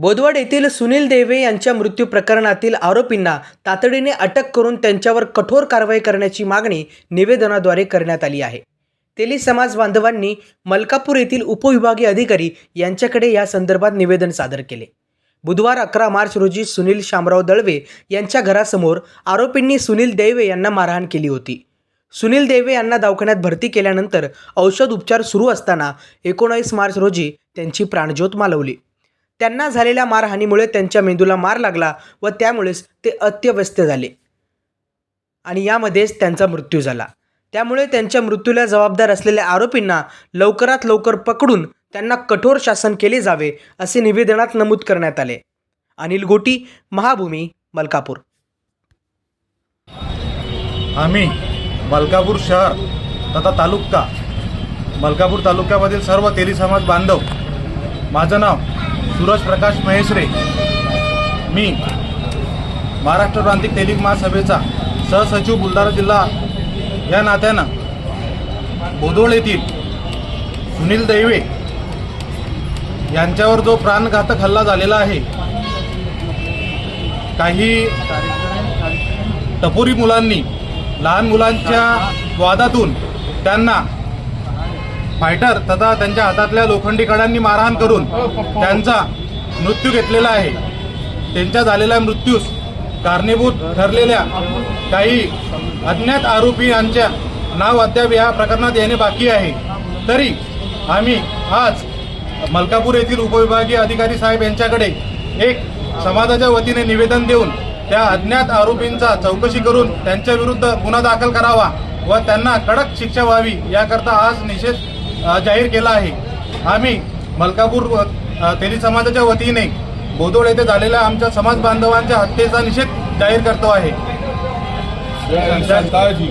बोदवड येथील सुनील देवे यांच्या मृत्यू प्रकरणातील आरोपींना तातडीने अटक करून त्यांच्यावर कठोर कारवाई करण्याची मागणी निवेदनाद्वारे करण्यात आली आहे। तेली समाज बांधवांनी मलकापूर येथील उपविभागीय अधिकारी यांच्याकडे या संदर्भात निवेदन सादर केले। बुधवार 11 मार्च रोजी सुनील शामराव दळवे यांच्या घरासमोर आरोपींनी सुनील देवे यांना मारहाण केली होती। सुनील देवे यांना दवाखान्यात भरती केल्यानंतर औषध उपचार सुरू असताना 19 मार्च रोजी त्यांची प्राणज्योत मालवली। त्यांना झालेल्या मारहाणीमुळे त्यांच्या मेंदूला मार लागला व त्यामुळेच ते अत्यवस्थ झाले आणि यामध्येच त्यांचा मृत्यू झाला। त्यामुळे त्यांच्या मृत्यूला जबाबदार असलेल्या आरोपींना लवकरात लवकर पकडून त्यांना कठोर शासन केले जावे असे निवेदनात नमूद करण्यात आले। अनिल गोटी, महाभूमी, मलकापूर। आम्ही मलकापूर शहर तथा तालुका मलकापूर तालुक्यामधील सर्व तेली समाज बांधव, माझं नाव सूरज प्रकाश महेश्वरे, मी महाराष्ट्र प्रांतिक तेली महासभेचा सहसचिव बुलढाणा जिल्हा या नात्यानं बोदवड येथील सुनील देवे यांच्यावर जो प्राणघातक हल्ला झालेला आहे, काही टपोरी मुलांनी लहान मुलांच्या वादातून त्यांना फायटर तथा त्यांच्या हातातल्या लोखंडी कड्यांनी मारहाण करून त्यांचा मृत्यू घेतलेला आहे। त्यांच्या झालेल्या मृत्यूस कारणीभूत ठरलेल्या काही अज्ञात आरोपी यांच्या नाव अद्याप या प्रकरणात येणे बाकी आहे। तरी आम्ही आज मलकापूर येथील उपविभागीय अधिकारी साहेब यांच्याकडे एक समाजाच्या वतीने निवेदन देऊन त्या अज्ञात आरोपींचा चौकशी करून त्यांच्या विरुद्ध गुन्हा दाखल करावा व त्यांना कडक शिक्षा व्हावी याकरता आज निषेध जाहीर केला आहे। आम्ही मलकापूर तेली समाजाच्या वतीने बोदवड येथे झालेल्या आमच्या समाज बांधवांच्या हत्येचा निषेध जाहीर करतो आहे। जय संताजी।